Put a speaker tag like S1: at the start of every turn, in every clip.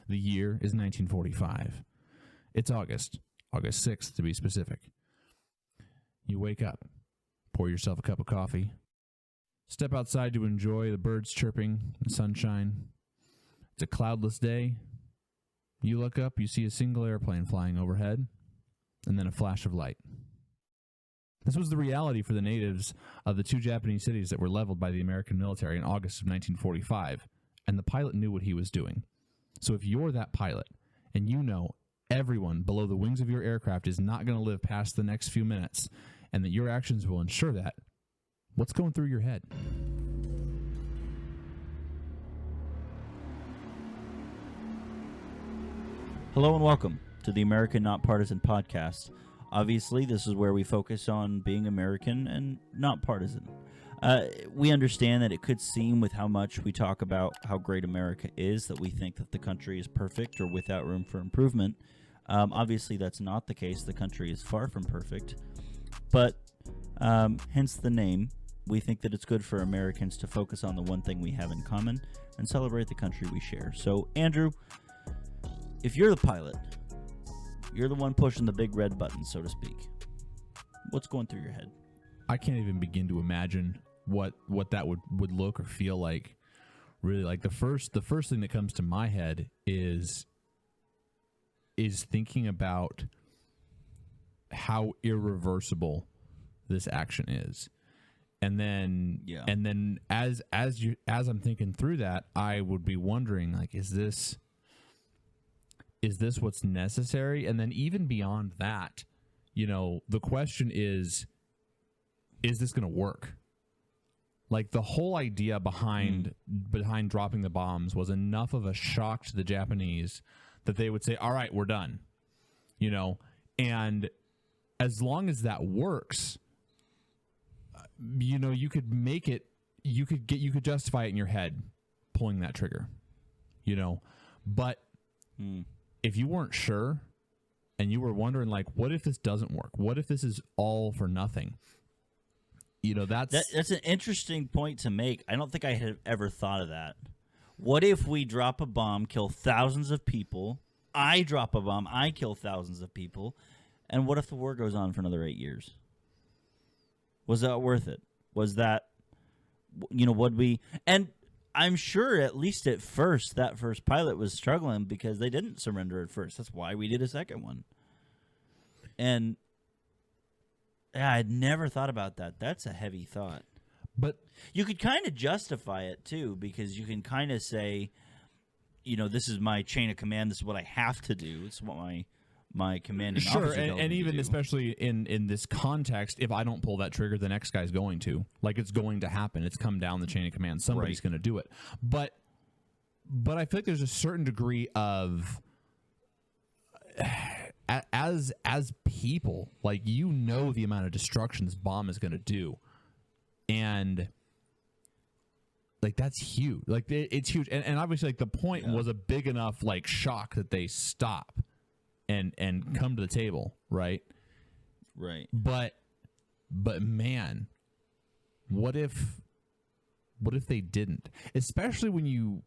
S1: The year is 1945. It's August 6th to be specific. You wake up, pour yourself a cup of coffee, step outside to enjoy the birds chirping, the sunshine. It's a cloudless day. You look up, you see a single airplane flying overhead, and then a flash of light. This was the reality for the natives of the 2 Japanese cities that were leveled by the American military in August of 1945, and the pilot knew what he was doing. So if you're that pilot, and you know everyone below the wings of your aircraft is not going to live past the next few minutes, and that your actions will ensure that, what's going through your head?
S2: Hello and welcome to the American Not Partisan podcast. Obviously, this is where we focus on being American and not partisan. We understand that it could seem with how much we talk about how great America is that we think that the country is perfect or without room for improvement. Obviously, that's not the case. The country is far from perfect. But hence the name, we think that it's good for Americans to focus on the one thing we have in common and celebrate the country we share. So, Andrew, if you're the pilot, you're the one pushing the big red button, so to speak, what's going through your head?
S1: I can't even begin to imagine what that would look or feel like. Really, like the first thing that comes to my head is thinking about how irreversible this action is. And then as I'm thinking through that, I would be wondering, like, is this what's necessary? And then even beyond that, the question is this going to work? Like, the whole idea behind dropping the bombs was enough of a shock to the Japanese that they would say, all right, we're done. And as long as that works, you could make it, you could justify it in your head pulling that trigger, but if you weren't sure and you were wondering, like, what if this doesn't work? What if this is all for nothing?
S2: That's an interesting point to make. I don't think I had ever thought of that. What if we drop a bomb, kill thousands of people? I drop a bomb, I kill thousands of people. And what if the war goes on for another 8 years? Was that worth it? Was that, would we... And I'm sure at least at first, that first pilot was struggling because they didn't surrender at first. That's why we did a second one. And yeah, I'd never thought about that. That's a heavy thought.
S1: But
S2: you could kind of justify it, too, because you can kind of say, this is my chain of command. This is what I have to do. It's what my commanding officer tells me
S1: and even
S2: to do.
S1: especially in this context, if I don't pull that trigger, the next guy's going to. Like, it's going to happen. It's come down the chain of command. Somebody's going to do it. But I feel like there's a certain degree of as people, like, the amount of destruction this bomb is going to do, and like, that's huge. Like, it's huge, and obviously, like, the point was a big enough, like, shock that they stop and come to the table, right?
S2: Right.
S1: But man, what if they didn't? Especially when you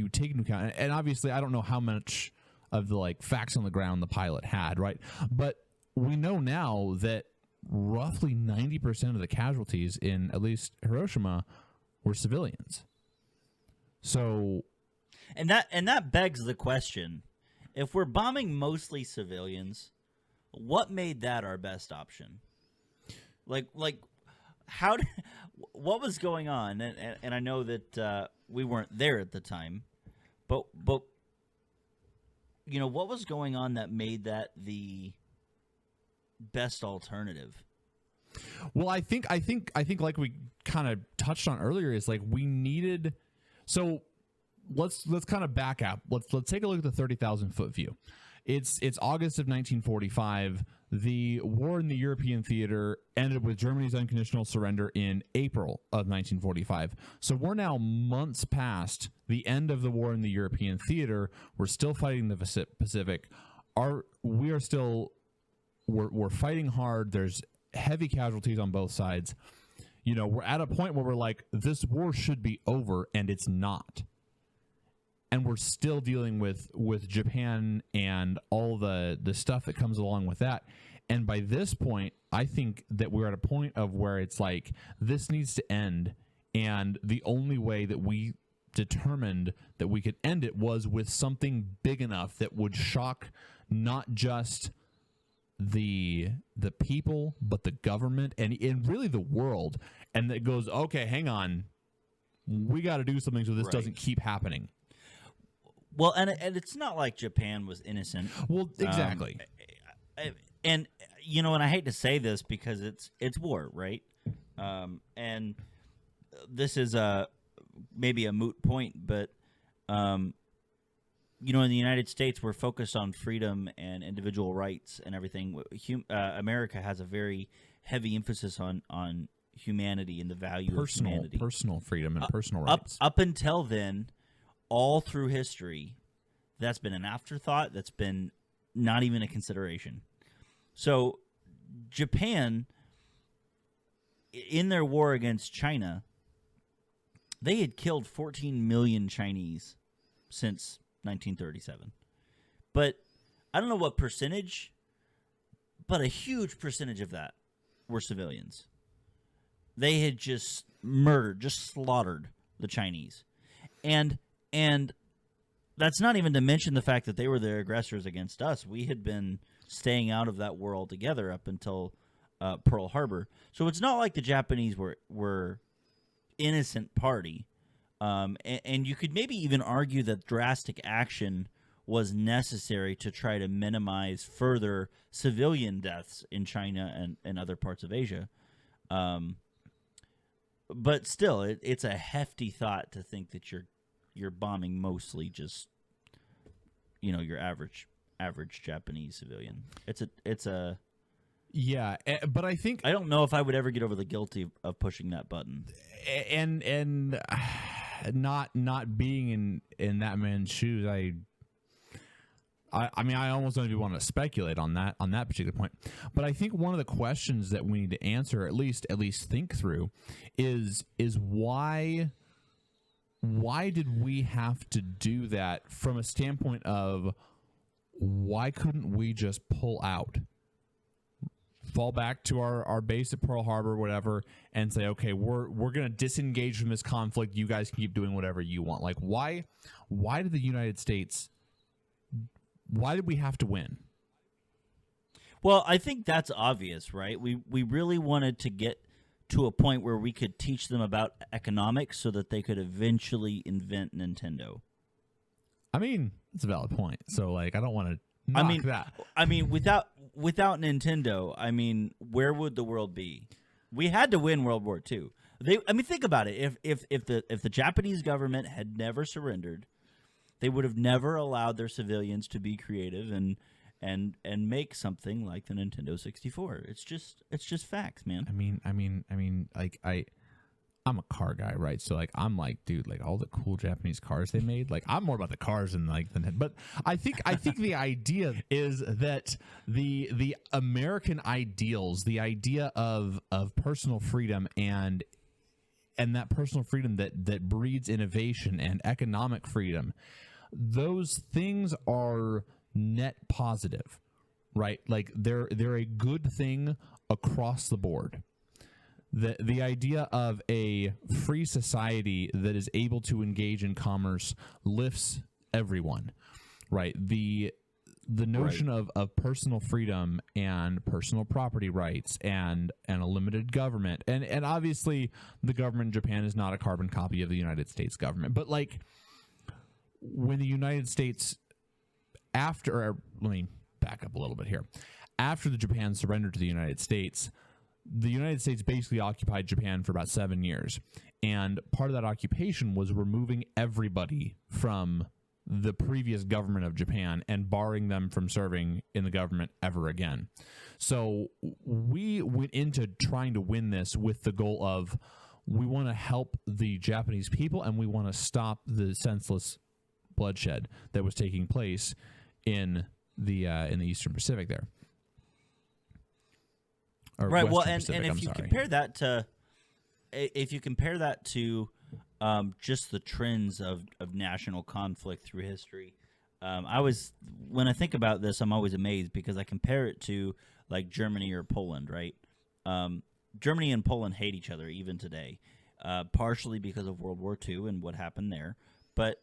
S1: take into account, and obviously I don't know how much of the, like, facts on the ground the pilot had, right? But we know now that roughly 90% of the casualties in at least Hiroshima were civilians. So,
S2: and that begs the question: if we're bombing mostly civilians, what made that our best option? Like what was going on? And I know that we weren't there at the time, but what was going on that made that the best alternative?
S1: Well, I think like we kind of touched on earlier, is like we needed. So let's kind of back up. Let's take a look at the 30,000 foot view. It's August of 1945. The war in the European theater ended with Germany's unconditional surrender in April of 1945. So we're now months past the end of the war in the European theater. We're still fighting the Pacific. We're fighting hard. There's heavy casualties on both sides. We're at a point where we're like, this war should be over, and it's not. and we're still dealing with Japan and all the stuff that comes along with that. And by this point, I think that we're at a point of where it's like, this needs to end. And the only way that we determined that we could end it was with something big enough that would shock not just the people, but the government and really the world. And that goes, okay, hang on, we got to do something so this doesn't keep happening.
S2: Well, and it's not like Japan was innocent.
S1: Well, exactly.
S2: And and I hate to say this because it's war, right? And this is maybe a moot point, but in the United States, we're focused on freedom and individual rights and everything. America has a very heavy emphasis on humanity and the value of humanity,
S1: personal freedom and personal rights.
S2: Up until then, all through history, that's been an afterthought. That's been not even a consideration. So Japan, in their war against China, they had killed 14 million Chinese since 1937. But I don't know what percentage, but a huge percentage of that were civilians. They had just murdered, just slaughtered the Chinese. And that's not even to mention the fact that they were the aggressors against us. We had been staying out of that war altogether up until Pearl Harbor. So it's not like the Japanese were innocent party. And you could maybe even argue that drastic action was necessary to try to minimize further civilian deaths in China and other parts of Asia. But still, it's a hefty thought to think that you're bombing mostly just your average Japanese civilian. It's a
S1: yeah, but I think
S2: I don't know if I would ever get over the guilt of pushing that button.
S1: And not being in that man's shoes, I mean, I almost don't even want to speculate on that particular point. But I think one of the questions that we need to answer, at least think through, is why did we have to do that from a standpoint of why couldn't we just pull out? Fall back to our base at Pearl Harbor, whatever, and say, okay, we're going to disengage from this conflict. You guys can keep doing whatever you want. Like, why did the United States, why did we have to win?
S2: Well, I think that's obvious, right? We really wanted to get to a point where we could teach them about economics so that they could eventually invent Nintendo.
S1: I mean, it's a valid point. So, like, I don't want to knock that.
S2: I mean, without Nintendo, I mean, where would the world be? We had to win World War II. Think about it. If the Japanese government had never surrendered, they would have never allowed their civilians to be creative and make something like the Nintendo 64. It's just facts, man.
S1: I mean, like I'm a car guy, right? So like I'm like, dude, like all the cool Japanese cars they made, like I'm more about the cars than but I think the idea is that the American ideals, the idea of personal freedom and that personal freedom that breeds innovation and economic freedom, those things are net positive, right? Like they're a good thing across the board. The idea of a free society that is able to engage in commerce lifts everyone, right? The notion of personal freedom and personal property rights and a limited government, and obviously the government in Japan is not a carbon copy of the United States government, but like when the United States let me back up a little bit here. After the Japan surrendered to the United States basically occupied Japan for about 7 years. And part of that occupation was removing everybody from the previous government of Japan and barring them from serving in the government ever again. So we went into trying to win this with the goal of we want to help the Japanese people and we want to stop the senseless bloodshed that was taking place in the Eastern Pacific there. Or
S2: right. Well,
S1: Western
S2: and
S1: Pacific,
S2: if you compare that to just the trends of national conflict through history. When I think about this, I'm always amazed because I compare it to like Germany or Poland, right? Germany and Poland hate each other even today, partially because of World War II and what happened there, but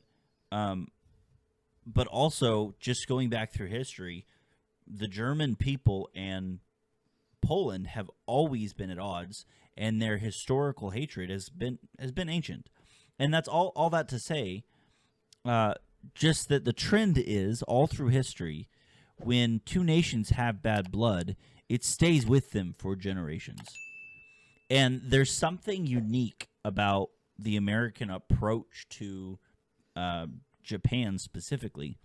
S2: also just going back through history, the German people and Poland have always been at odds, and their historical hatred has been ancient, and that's all that to say. Just that the trend is all through history, when two nations have bad blood, it stays with them for generations. And there's something unique about the American approach to Japan specifically.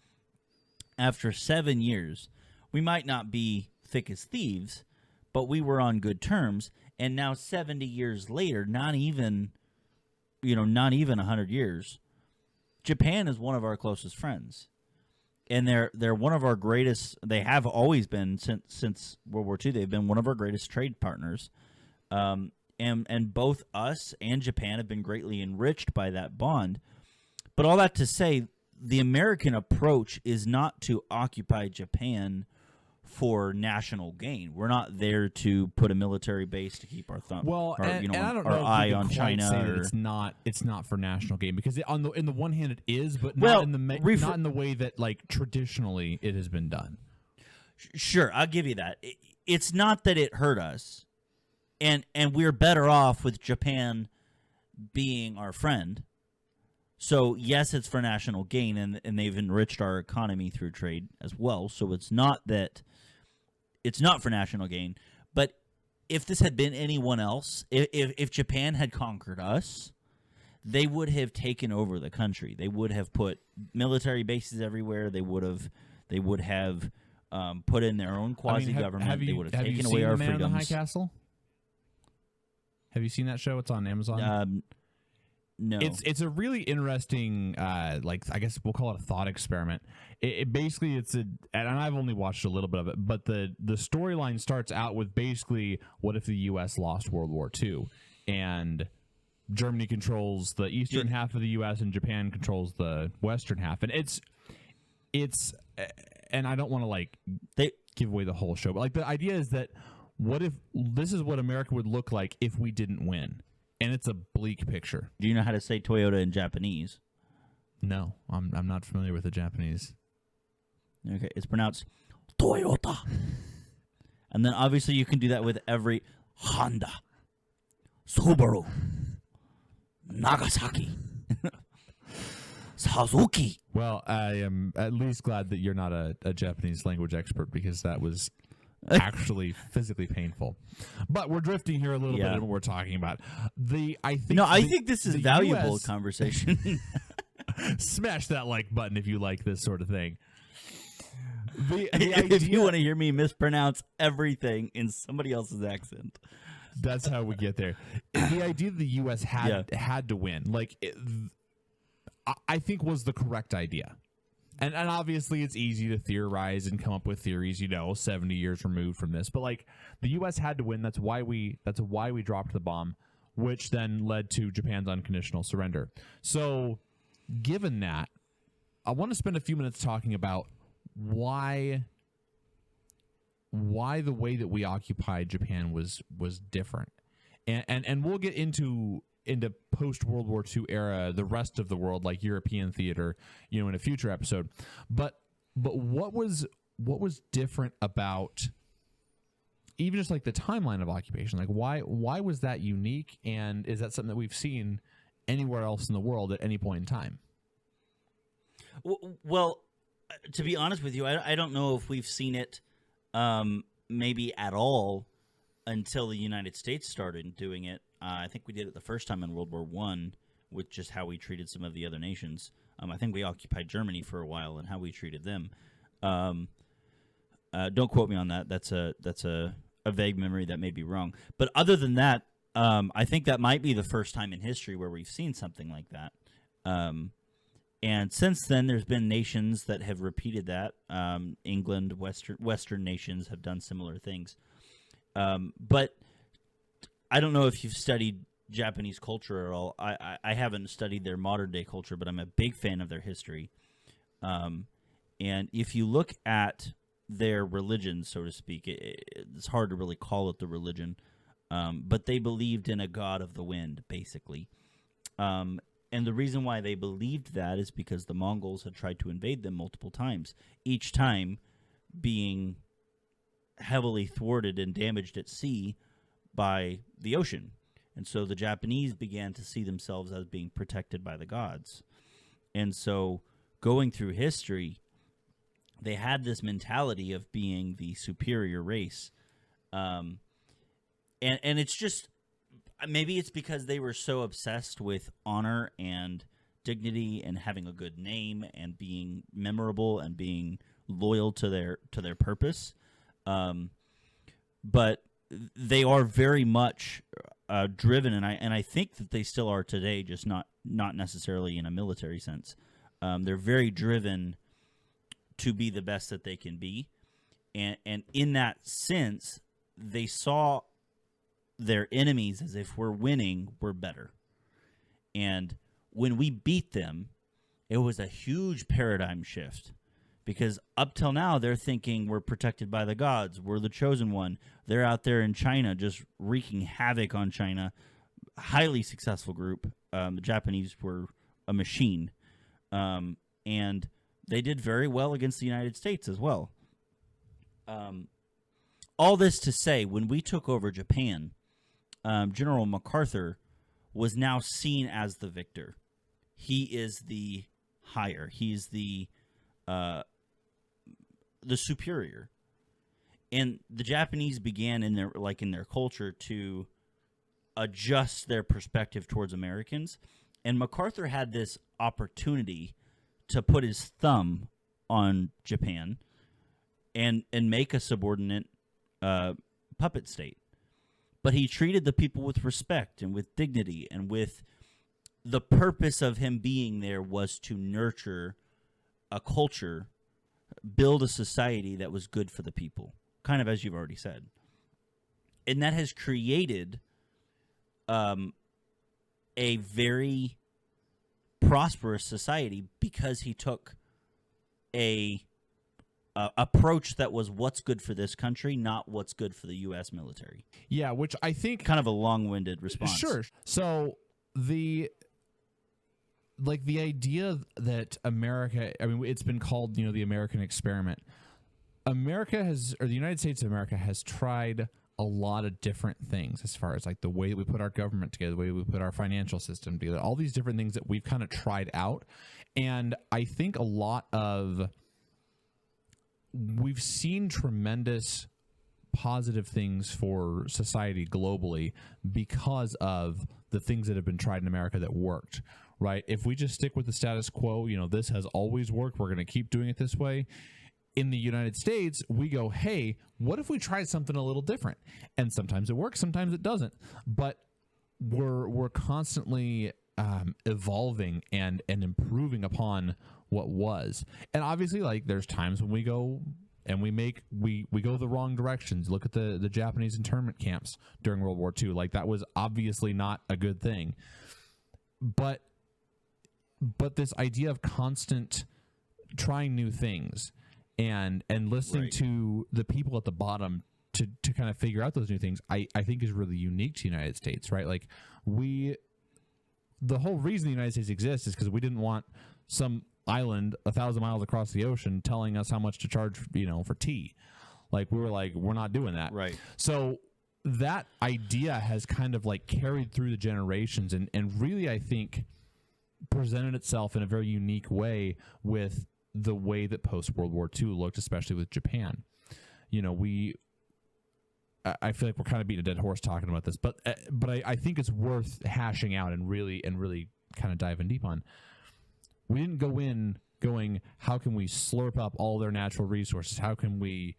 S2: After 7 years, we might not be thick as thieves, but we were on good terms. And now 70 years later, not even 100 years, Japan is one of our closest friends, and they're one of our greatest. They have always been since World War II. They've been one of our greatest trade partners, and both us and Japan have been greatly enriched by that bond. But all that to say, the American approach is not to occupy Japan for national gain. We're not there to put a military base to keep our thumb.
S1: Well,
S2: or,
S1: and I don't know
S2: our
S1: if
S2: eye
S1: we
S2: on
S1: could quite
S2: China.
S1: say
S2: Or,
S1: that it's not for national gain, because in the one hand it is, but
S2: Well,
S1: not in the way that like traditionally it has been done.
S2: Sure, I'll give you that. It's not that it hurt us, and we're better off with Japan being our friend. So yes, it's for national gain, and they've enriched our economy through trade as well. So it's not for national gain. But if this had been anyone else, if Japan had conquered us, they would have taken over the country. They would have put military bases everywhere. They would have put in their own quasi-government. They would have taken away our freedoms. Have you seen The Man in the
S1: High Castle? Have you seen that show? It's on Amazon.
S2: No.
S1: It's a really interesting, I guess we'll call it a thought experiment. It basically, and I've only watched a little bit of it, but the storyline starts out with basically, what if the U.S. lost World War II, and Germany controls the eastern half of the U.S. and Japan controls the western half, and it's, and I don't want to give away the whole show, but the idea is that what if this is what America would look like if we didn't win? And it's a bleak picture.
S2: Do you know how to say Toyota in Japanese?
S1: No, I'm not familiar with the Japanese.
S2: Okay, it's pronounced Toyota. And then obviously you can do that with every Honda, Subaru, Nagasaki, Suzuki.
S1: Well, I am at least glad that you're not a Japanese language expert, because that was actually physically painful. But we're drifting here a little bit in what we're talking about. I think this is valuable
S2: conversation.
S1: Smash that like button if you like this sort of thing.
S2: If you want to hear me mispronounce everything in somebody else's accent.
S1: That's how we get there. The idea that the U.S. had to win, I think was the correct idea. And obviously it's easy to theorize and come up with theories, 70 years removed from this. But the U.S. had to win. That's why we dropped the bomb, which then led to Japan's unconditional surrender. So given that, I want to spend a few minutes talking about why the way that we occupied Japan was different. And we'll get into post-World War II era, the rest of the world, like European theater, in a future episode. But what was different about even just the timeline of occupation? Why was that unique, and is that something that we've seen anywhere else in the world at any point in time?
S2: Well, to be honest with you, I don't know if we've seen it maybe at all until the United States started doing it. I think we did it the first time in World War I, with just how we treated some of the other nations. I think we occupied Germany for a while and how we treated them. Don't quote me on that. That's a vague memory that may be wrong. But other than that, I think that might be the first time in history where we've seen something like that. And since then, there's been nations that have repeated that. England, Western nations have done similar things. But I don't know if you've studied Japanese culture at all. I haven't studied their modern day culture, but I'm a big fan of their history. And if you look at their religion, so to speak, it's hard to really call it the religion, but they believed in a god of the wind, basically. And the reason why they believed that is because the Mongols had tried to invade them multiple times, each time being heavily thwarted and damaged at sea by the ocean. And so the Japanese began to see themselves as being protected by the gods. And so going through history, they had this mentality of being the superior race. And it's just, maybe it's because they were so obsessed with honor and dignity and having a good name and being memorable and being loyal to their purpose. But they are very much driven, and I think that they still are today, just not necessarily in a military sense. They're very driven to be the best that they can be, and in that sense, they saw their enemies as if we're winning, we're better. And when we beat them, it was a huge paradigm shift. Because up till now, they're thinking we're protected by the gods. We're the chosen one. They're out there in China just wreaking havoc on China. Highly successful group. The Japanese were a machine. And they did very well against the United States as well. All this to say, when we took over Japan, General MacArthur was now seen as the victor. He is the higher. He's the superior. And the Japanese began in their culture to adjust their perspective towards Americans. And MacArthur had this opportunity to put his thumb on Japan and make a subordinate puppet state. But he treated the people with respect and with dignity, and with the purpose of him being there was to nurture a culture, build a society that was good for the people, kind of as you've already said. And that has created a very prosperous society because he took a approach that was what's good for this country, not what's good for the U.S. military.
S1: Yeah, which I think...
S2: Kind of a long-winded response.
S1: Sure. So the idea that America, I mean, it's been called, the American experiment. The United States of America has tried a lot of different things as far as like the way that we put our government together, the way we put our financial system together, all these different things that we've kind of tried out. And I think we've seen tremendous positive things for society globally because of the things that have been tried in America that worked, right? If we just stick with the status quo, this has always worked, we're going to keep doing it this way. In the United States, we go, hey, what if we tried something a little different? And sometimes it works, sometimes it doesn't. But we're constantly evolving and improving upon what was. And obviously, like, there's times when we go and we go the wrong directions. Look at the Japanese internment camps during World War II. Like, that was obviously not a good thing. But this idea of constant trying new things and listening
S2: right.
S1: to the people at the bottom to kind of figure out those new things, I think is really unique to the United States, right? Like, the whole reason the United States exists is because we didn't want some island 1,000 miles across the ocean telling us how much to charge, for tea. Like, we were like, we're not doing that.
S2: Right.
S1: So that idea has kind of like carried through the generations and really, I think, presented itself in a very unique way with the way that post-World War II looked, especially with Japan. I feel like we're kind of beating a dead horse talking about this, but I think it's worth hashing out and really kind of diving deep on. We didn't go in going, how can we slurp up all their natural resources? How can we,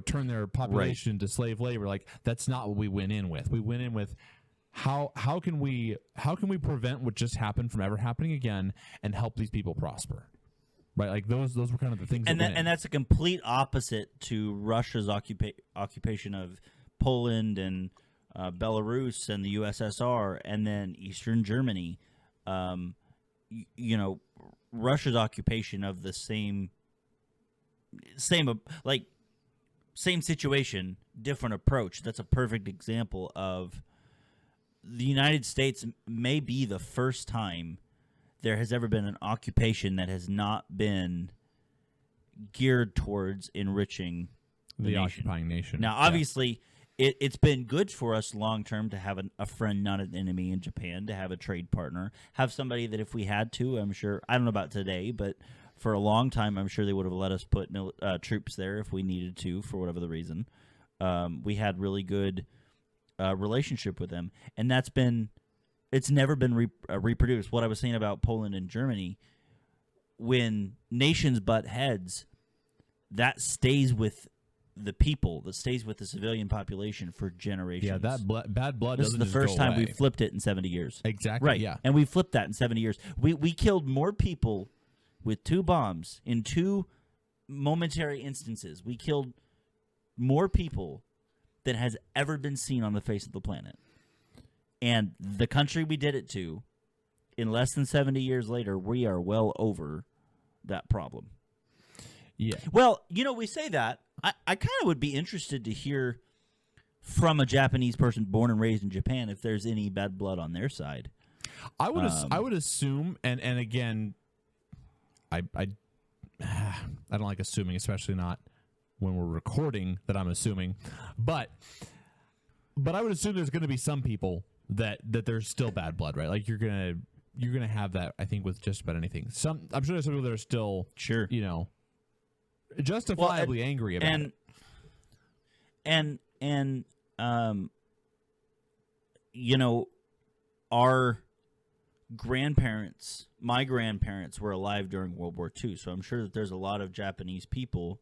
S1: turn their population into slave labor? Like, that's not what we went in with. We went in with how can we prevent what just happened from ever happening again and help these people prosper? Right, like those were kind of the things.
S2: And that's a complete opposite to Russia's occupation of Poland and Belarus and the USSR, and then Eastern Germany. Russia's occupation of the same situation, different approach. That's a perfect example of the United States may be the first time there has ever been an occupation that has not been geared towards enriching the
S1: occupying nation.
S2: Now, obviously, it's been good for us long term to have a friend, not an enemy in Japan, to have a trade partner, have somebody that if we had to, I'm sure, I don't know about today, but for a long time, I'm sure they would have let us put troops there if we needed to for whatever the reason. We had really good relationship with them, and it's never been reproduced. What I was saying about Poland and Germany, when nations butt heads, that stays with the people, that stays with the civilian population for generations.
S1: Yeah, that bad blood
S2: This
S1: doesn't
S2: is the
S1: just
S2: first
S1: go
S2: time
S1: away.
S2: we flipped it in 70 years.
S1: Exactly,
S2: Right,
S1: yeah.
S2: and we flipped that in 70 years. We killed more people with 2 bombs in 2 momentary instances. We killed more people than has ever been seen on the face of the planet. And the country we did it to, in less than 70 years later, we are well over that problem.
S1: Yeah.
S2: Well, we say that. I kind of would be interested to hear from a Japanese person born and raised in Japan if there's any bad blood on their side.
S1: I would assume, and again, I don't like assuming, especially not when we're recording that I'm assuming, but I would assume there's going to be some people that there's still bad blood, right? Like you're gonna have that. I think with just about anything. I'm sure there's some people that are still justifiably angry about it.
S2: And our grandparents, my grandparents were alive during World War II, so I'm sure that there's a lot of Japanese people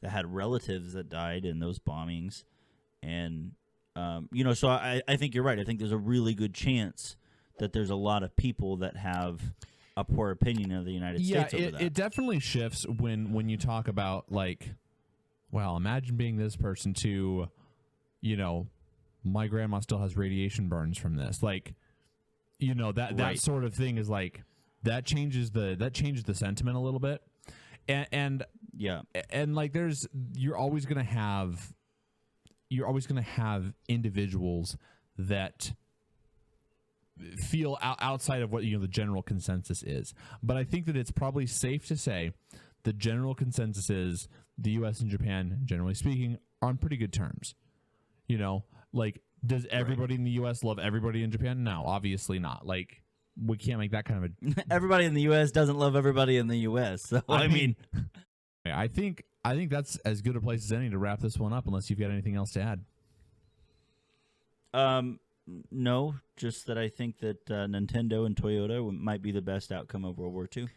S2: that had relatives that died in those bombings. And, so I think you're right. I think there's a really good chance that there's a lot of people that have a poor opinion of the United States over that.
S1: It definitely shifts when you talk about, like, well, imagine being this person to, my grandma still has radiation burns from this. Like, that sort of thing is like, that changes the sentiment a little bit. And like you're always going to have individuals that feel outside of what the general consensus is. But I think that it's probably safe to say the general consensus is the U.S. and Japan, generally speaking, are on pretty good terms. Like, does everybody in the U.S. love everybody in Japan? No, obviously not. Like, we can't make that kind of a...
S2: Everybody in the U.S. doesn't love everybody in the U.S. So I mean
S1: I think that's as good a place as any to wrap this one up, unless you've got anything else to add.
S2: No, just that I think that Nintendo and Toyota might be the best outcome of World War II.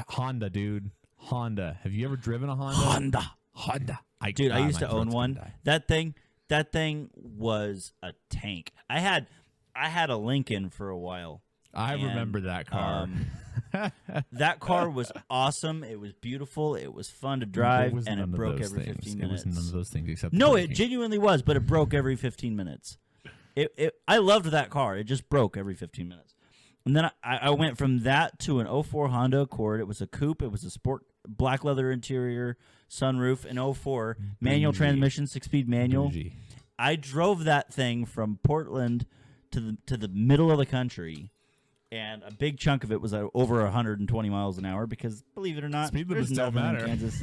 S1: Honda, dude. Honda. Have you ever driven a Honda? Honda.
S2: I used to own one. That thing was a tank. I had a Lincoln for a while.
S1: I remember that car.
S2: That car was awesome. It was beautiful. It was fun to drive, and it broke every 15 minutes.
S1: It was none of those things except
S2: it genuinely was, but it broke every 15 minutes. I loved that car. It just broke every 15 minutes. And then I went from that to an 04 Honda Accord. It was a coupe. It was a sport black leather interior, sunroof, an 04 manual transmission, 6-speed manual.
S1: Bougie.
S2: I drove that thing from Portland to the middle of the country. And a big chunk of it was over 120 miles an hour because, believe it or not,
S1: speed
S2: there's
S1: limits don't
S2: nothing
S1: matter.
S2: in Kansas.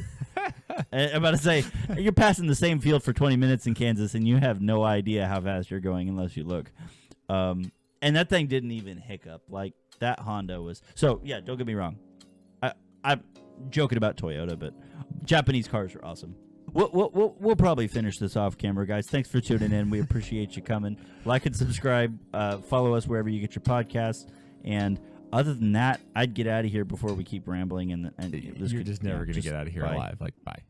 S2: I'm about to say, you're passing the same field for 20 minutes in Kansas, and you have no idea how fast you're going unless you look. And that thing didn't even hiccup. Like, that Honda was... So, yeah, don't get me wrong. I'm joking about Toyota, but Japanese cars are awesome. We'll probably finish this off camera, guys. Thanks for tuning in. We appreciate you coming. Like and subscribe. Follow us wherever you get your podcasts. And other than that, I'd get out of here before we keep rambling. And
S1: you're just never going to get out of here alive. Like, bye.